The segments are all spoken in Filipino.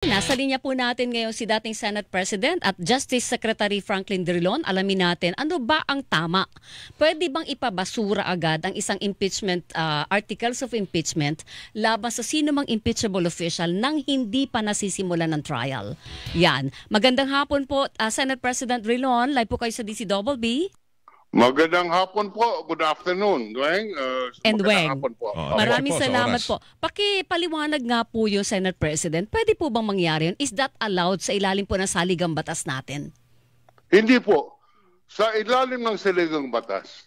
Nasa linya po natin ngayon si dating Senate President at Justice Secretary Franklin Drilon. Alamin natin ano ba ang tama. Pwede bang ipabasura agad ang isang impeachment articles of impeachment laban sa sino mang impeachable official nang hindi pa nasisimulan ng trial? Yan. Magandang hapon po Senate President Drilon. Live po kayo sa DCBB. Magandang hapon po. Good afternoon, Dueng. And Weng. Hapon po. Maraming salamat po. Pakipaliwanag nga po yung Senate President. Pwede po bang mangyari yun? Is that allowed sa ilalim po ng saligang batas natin? Hindi po. Sa ilalim ng saligang batas,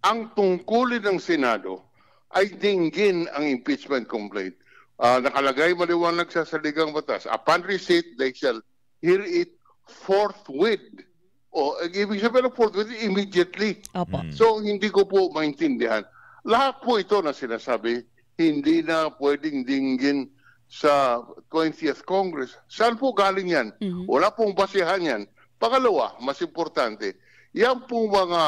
ang tungkulin ng Senado ay dinggin ang impeachment complaint. Nakalagay maliwanag sa saligang batas. Upon receipt, they shall hear it forthwith. Ibig sabihin ng forthwith, immediately. Opo. So, hindi ko po maintindihan. Lahat po ito na sinasabi, hindi na pwedeng dinggin sa 20th Congress. Saan po galing yan? Wala pong basihan yan. Pangalawa, mas importante, yan pong mga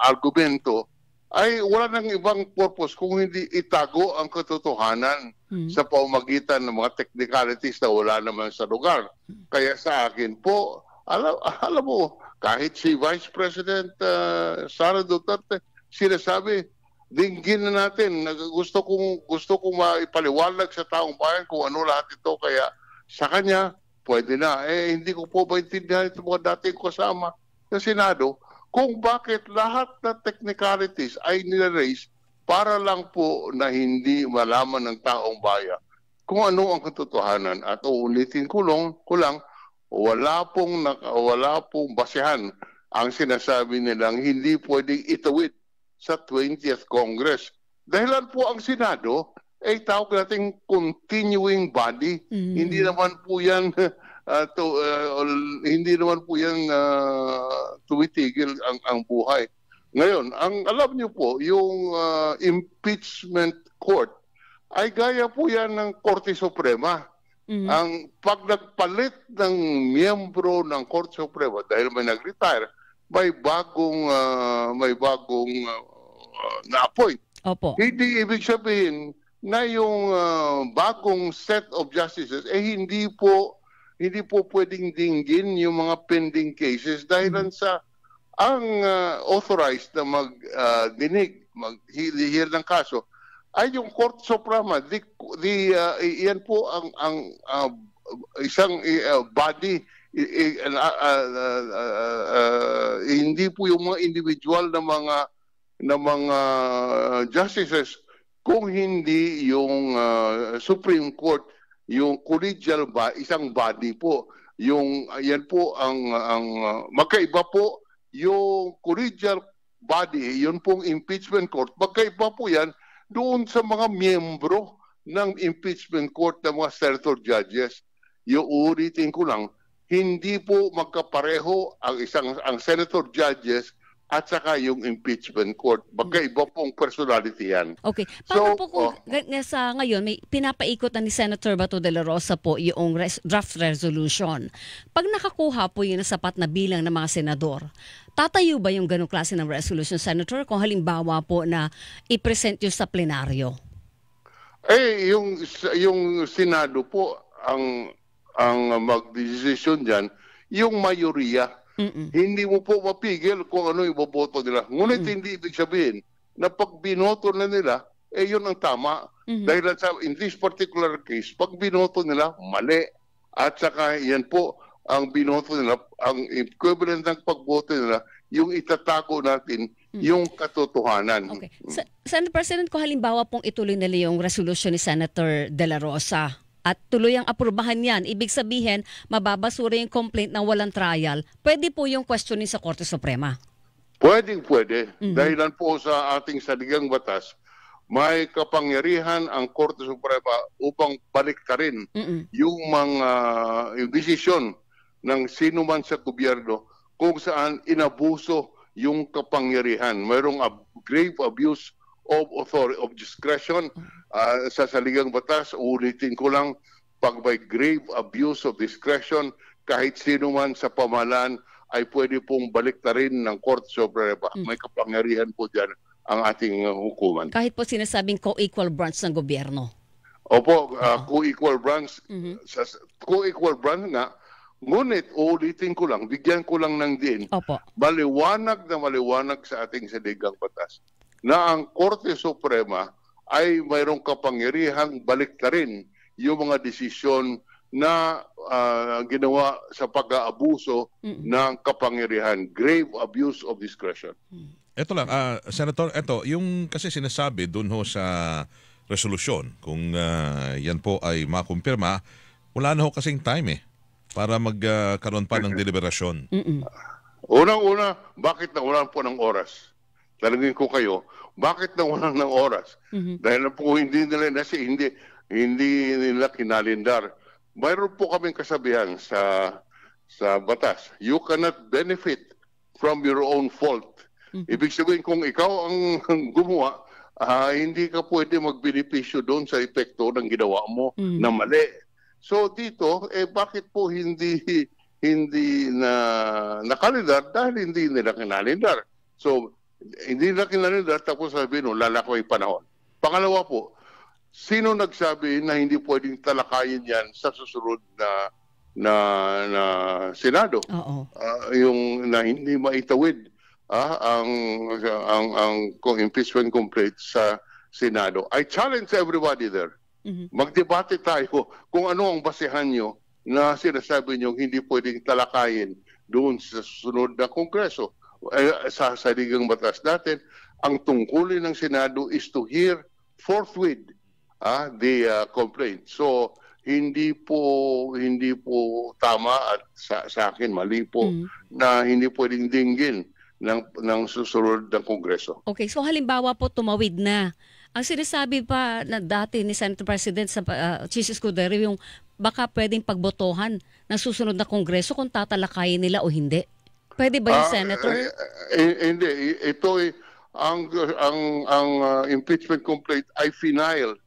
argumento ay wala nang ibang purpose kung hindi itago ang katotohanan sa pamamagitan ng mga technicalities na wala naman sa lugar. Kaya sa akin po, alam mo, kahit si Vice President Sara Duterte, sinasabi, dinggin na natin. Gusto kong maipaliwanag sa taong bayan kung ano lahat ito. Kaya sa kanya, pwede na. Hindi ko po maintindihan itong mga dating kasama sa Senado kung bakit lahat na technicalities ay nilaraise para lang po na hindi malaman ng taong bayan kung ano ang katotohanan. At uulitin ko lang, wala pong basehan ang sinasabi nilang hindi pwedeng itawid sa 20th Congress. Dahilan po ang Senado ay tawag nating continuing body. Hindi naman po yan tumitigil ang buhay. Ngayon, alam niyo po, yung impeachment court ay gaya po yan ng Korte Suprema. Ang pag nagpalit ng miyembro ng Korte Suprema dahil may nag-retire, may bagong na-appoint. Opo. Hindi ibig sabihin na yung bagong set of justices hindi po pwedeng dinggin yung mga pending cases dahil sa ang authorized na mag-dinig, mag-hear ng kaso ay yung Court Suprema. Yan po ang isang body, hindi po yung mga individual na mga justices, kung hindi yung Supreme Court, yung collegial isang body po. Yan po ang magkaiba po yung collegial body, yun pong impeachment court. Magkaiba po yan doon sa mga miyembro ng impeachment court ng mga senator judges. Yung ulitin ko lang, hindi po magkapareho ang senator judges at saka yung impeachment court. Magkaiba pong personality yan. Okay. Paano po kung sa ngayon, may pinapaikot na ni Senator Bato de la Rosa po yung draft resolution. Pag nakakuha po yun na sapat na bilang ng mga senador, tatayo ba yung ganong klase ng resolution, Senator, kung halimbawa po na i-present yun sa plenaryo? Yung Senado po ang mag-decision dyan, yung mayoriya. Hindi mo po mapigil kung ano iboboto nila. Ngunit hindi ibig sabihin na pag binoto na nila, yun ang tama. Dahil in this particular case, pag binoto nila, mali. At saka yan po, ang binoto nila, ang equivalent ng pagboto nila, yung itatago natin, yung katotohanan. Okay. Senator President, kung halimbawa pong ituloy nila yung resolution ni Senator de la Rosa, at tuloy ang aprubahan yan, ibig sabihin, mababasura yung complaint na walang trial, pwede po yung questionin sa Korte Suprema? Pwede. Dahilan po sa ating saligang batas, may kapangyarihan ang Korte Suprema upang baliktarin yung mga desisyon ng sino man sa gobyerno kung saan inabuso yung kapangyarihan. Mayroong grave abuse of authority, of discretion sa saligang batas. Ulitin ko lang, pag may grave abuse of discretion, kahit sino man sa pamahalaan ay pwede pong baliktarin ng Korte Suprema. May kapangyarihan po dyan ang ating hukuman. Kahit po sinasabing co-equal branch ng gobyerno. Opo, co-equal branch. Co-equal branch nga, ngunit uulitin ko lang, bigyan ko lang ng din. Opo. Maliwanag na maliwanag sa ating saligang batas na ang Korte Suprema ay mayroong kapangyarihang baliktarin yung mga desisyon na ginawa sa pag-aabuso ng kapangyarihan, grave abuse of discretion. Ito lang, Senator, yung kasi sinasabi dun ho sa resolusyon, kung yan po ay makumpirma, wala na ho kasing time para magkaroon pa ng deliberasyon. Unang-una, bakit nawalan po ng oras? Talangin ko kayo, bakit nawalan ng oras? Dahil po hindi nila kinalindar. Mayroon po kaming kasabihan sa batas. You cannot benefit from your own fault. Ibig sabihin, kung ikaw ang gumawa, hindi ka pwede magbenepisyo doon sa epekto ng ginawa mo na mali. So dito, bakit po hindi na nakalindar? Dahil hindi nila kinalindar. So, hindi nila kinalindar, tapos sabihin, lalaki panahon. Pangalawa po, sino nagsabi na hindi pwedeng talakayin yan sa susunod na Senado? Yung na hindi maitawid ang impeachment complaint sa Senado. I challenge everybody there. Magdebate tayo kung ano ang basehan nyo na sinasabi nyo hindi pwedeng talakayin doon sa susunod na Kongreso. Sa saligang batas natin, ang tungkulin ng Senado is to hear forthwith the complaint. So hindi po tama at sa akin mali po na hindi pwedeng dinggin ng susunod ng Kongreso. Okay, so halimbawa po tumawid na. Ang sinasabi pa na dati ni Senator President sa Chis Escudero yung baka pwedeng pagbotohan ng susunod na Kongreso kung tatalakayin nila o hindi. Pwede ba yung Senator? Hindi. Ito ang impeachment complaint ay final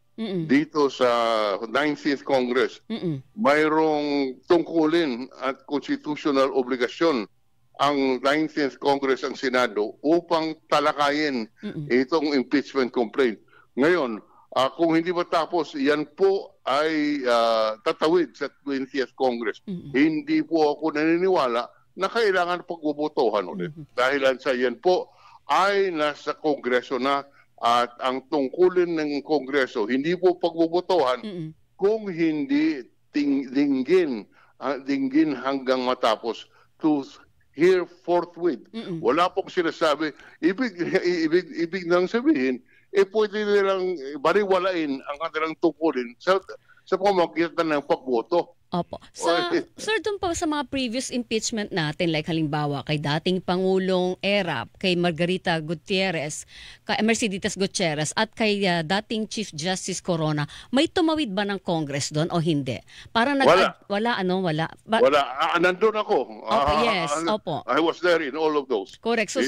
dito sa 19th Congress. Mayroong tungkulin at constitutional obligasyon ang 19th Congress ang Senado upang talakayin itong impeachment complaint. Ngayon, kung hindi matapos, yan po ay tatawid sa 20th Congress. Hindi po ako naniniwala na kailangan pagbubotohan ulit. Dahilan sa yan po ay nasa Kongreso na at ang tungkulin ng Kongreso, hindi po pagbubotohan kung hindi dinggin hanggang matapos to hear forthwith. Wala pong sinasabi. Ibig nang sabihin, pwede nilang baliwalain ang kanilang tungkulin sa pamamagitan ng pagboto. Opo. Sir, doon pa sa mga previous impeachment natin, like halimbawa kay dating Pangulong Erap, kay Margarita Gutierrez, kay Mercedes Gutierrez, at kay dating Chief Justice Corona, may tumawid ba ng Congress doon o hindi? Para wala. Wala. Wala. Nandun ako. Yes, opo. I was there in all of those. Correct. So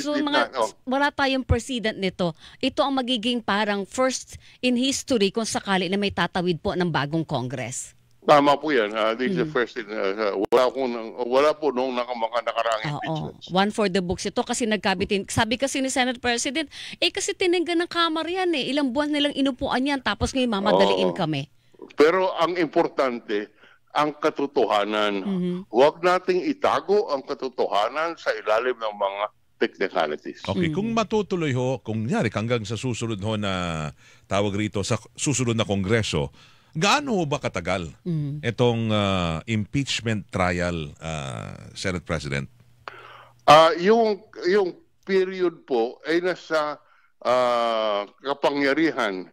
wala tayong precedent nito. Ito ang magiging parang first in history kung sakali na may tatawid po ng bagong Congress. Tama po yan. This is the first thing. Wala po nung mga nakaraang impeachments. One for the books ito kasi nagkabitin. Sabi kasi ni Senate President, kasi tinanggan ng Kamara yan Ilang buwan nilang inupuan yan tapos ngayon mamadaliin kami. Pero ang importante, ang katotohanan. Huwag nating itago ang katotohanan sa ilalim ng mga technicalities. Okay, kung matutuloy ho, kung nyari hanggang sa susunod ho na tawag rito sa susunod na Kongreso, gaano ba katagal itong impeachment trial, Senate President? Yung period po ay nasa kapangyarihan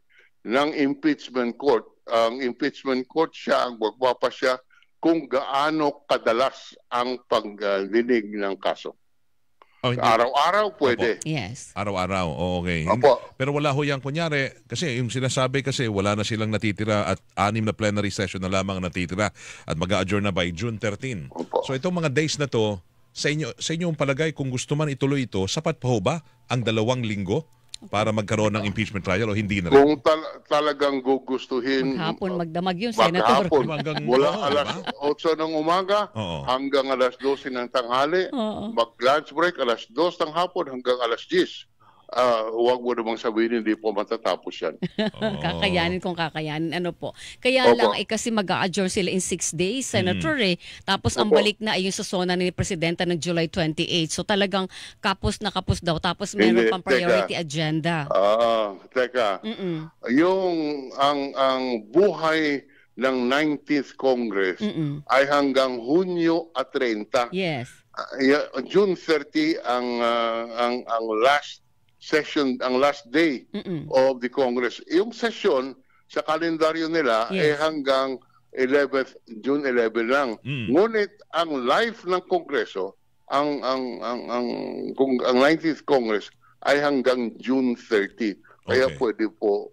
ng impeachment court. Ang impeachment court ang magpapasya kung gaano kadalas ang pagdinig ng kaso. Araw-araw pwede. Opo. Yes. Araw-araw. Okay. Opo. Pero wala ho yan. Kunyari, kasi yung sinasabi kasi wala na silang natitira at 6 na plenary session na lamang natitira at mag-a-adjourn na by June 13. Opo. So itong mga days na to, sa inyong palagay, kung gusto man ituloy ito, sapat pa ho ba ang 2 linggo para magkaroon ng impeachment trial o hindi na rin? Kung talagang gugustuhin, maghapon magdamag yun, Senator. Mula alas 8 ng umaga hanggang alas 12 ng tanghali, mag-lunch break alas 2 ng hapon hanggang alas 10. huwag mo namang sabihin hindi po matatapos yan. Kakayanin kung kakayanin. Ano po. Kaya Opo. lang, kasi mag-a-adjourn sila in 6 days, Senator Tapos ang Opo. balik na ay yung sa zona ni Presidente ng July 28. So talagang kapos na kapos daw. Tapos meron Hindi, pang priority agenda. Teka. Mm-mm. Ang buhay ng 19th Congress ay hanggang Hunyo at 30. Yes. June 30 ang last session, ang last day of the Congress. Yung session sa kalendaryo nila ay hanggang 11th, June 11 lang. Ngunit ang life ng Kongreso, ang 19th Congress ay hanggang June 30. Kaya pwede po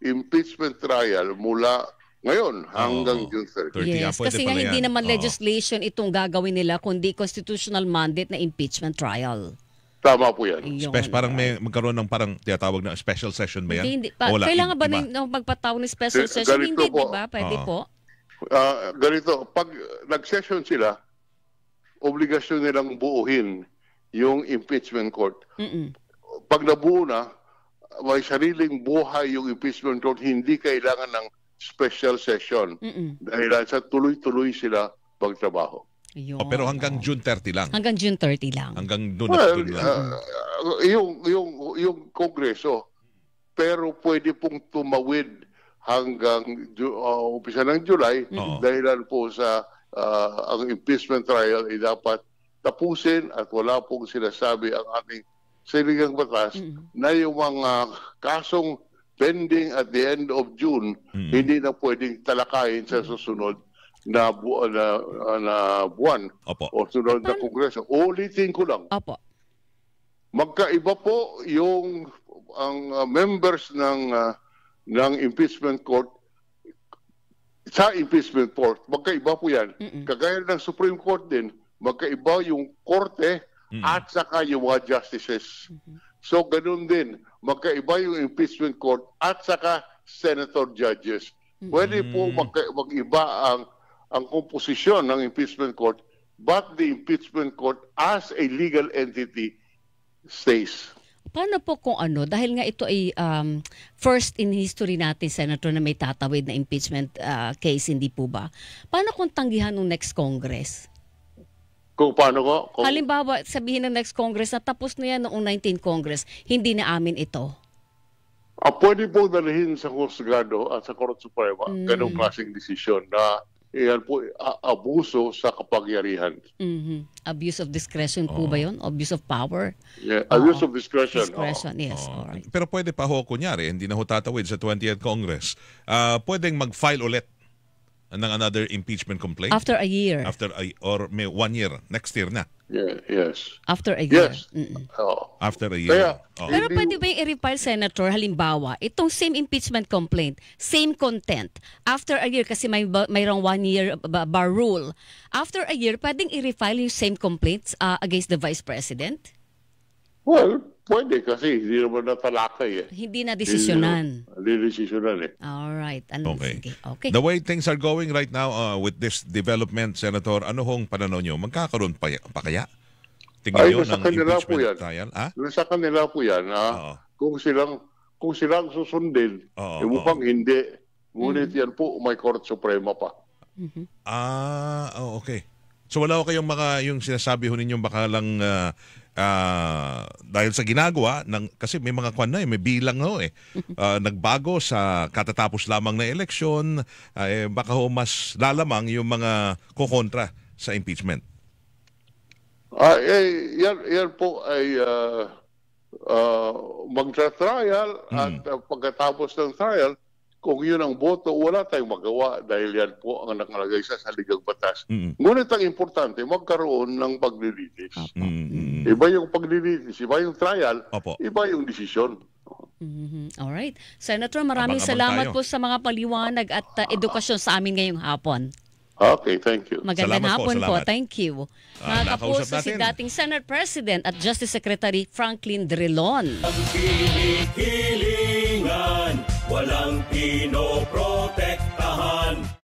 impeachment trial mula ngayon hanggang June 30. Yes, kasi nga hindi naman legislation itong gagawin nila, kundi constitutional mandate na impeachment trial. Tama po yan. Parang may magkaroon ng parang tinatawag na special session ba yan? Hindi. Kailangan ba ng magpatawag ng special session? Hindi, di ba? Pwede po. Ganito, pag nag-session sila, obligasyon nilang buuhin yung impeachment court. Pag nabuo na, may sariling buhay yung impeachment court, hindi kailangan ng special session. Dahil sa tuloy-tuloy sila pagtrabaho. Pero hanggang June 30 lang. Hanggang June 30 lang. Hanggang doon at doon lang. Yung Kongreso, pero pwede pong tumawid hanggang umpisa ng July dahilan po sa ang impeachment trial ay dapat tapusin at wala pong sinasabi ang ating saligang batas na yung mga kasong pending at the end of June, hindi na pwedeng talakayin sa susunod na buwan o sunod na Kongreso. Ulitin ko lang. Magkaiba po yung ang members ng impeachment court sa impeachment court. Magkaiba po yan. Kagaya ng Supreme Court din, magkaiba yung korte at saka yung mga justices. So, ganun din. Magkaiba yung impeachment court at saka senator judges. Pwede po mag-iba ang komposisyon ng impeachment court, but the impeachment court as a legal entity stays. Paano po kung dahil nga ito ay first in history natin, Senator, na may tatawid na impeachment case, hindi po ba? Paano kung tanggihan ng next Congress? Kung paano ko? Halimbawa, sabihin ng next Congress na tapos na yan noong 19th Congress, hindi na amin ito. Pwede po dalhin sa Husgado at sa Korte Suprema ganong klaseng desisyon na yan po abuso sa kapangyarihan. Abuse of discretion po ba yun? Abuse of power? Yeah, abuse of discretion. Discretion, yes. Alright. Pero pwede pa kunyari, hindi na tatawid sa 20th Congress. Pwedeng mag-file ulit ng another impeachment complaint? After a year. Or may 1 year. Next year na. Yeah, yes. After a year. Yes. After a year. Pero pwede ba yung i-refile, Senator, halimbawa, itong same impeachment complaint, same content, after a year, kasi mayroong 1 year bar rule, after a year, pwedeng i-refile yung same complaints against the Vice President? Well, pwede kasi hindi naman natalakay eh. Hindi na desisyonan. Hindi desisyonan eh. Alright. Okay. Okay. The way things are going right now with this development, Senator, ano hong pananaw nyo? Magkakaroon pa kaya? Tingin nyo ng impeachment trial? Sa kanila po yan. Kung silang susundin, mukhang hindi. Ngunit yan po, may Korte Suprema pa. Okay. So wala ko kayong yung sinasabi ho ninyong baka lang dahil sa ginagawa kasi may mga may bilang nagbago sa katatapos lamang na eleksyon, baka ho mas lalamang yung mga kokontra sa impeachment. Yan po ay magta-trial at pagkatapos ng trial, kung yun ang boto, wala tayong magawa dahil yan po ang nakalagay sa saligang batas. Ngunit ang importante, magkaroon ng paglilitis. Iba yung paglilitis, iba yung trial, iba yung desisyon. Alright. Senator, maraming salamat po sa mga paliwanag at edukasyon sa amin ngayong hapon. Okay, thank you. Magandang hapon po. Thank you. Nakausap Nakapuso si natin dating Senate President at Justice Secretary Franklin Drilon. Ang kinikilingan, walang pinoprotektahan.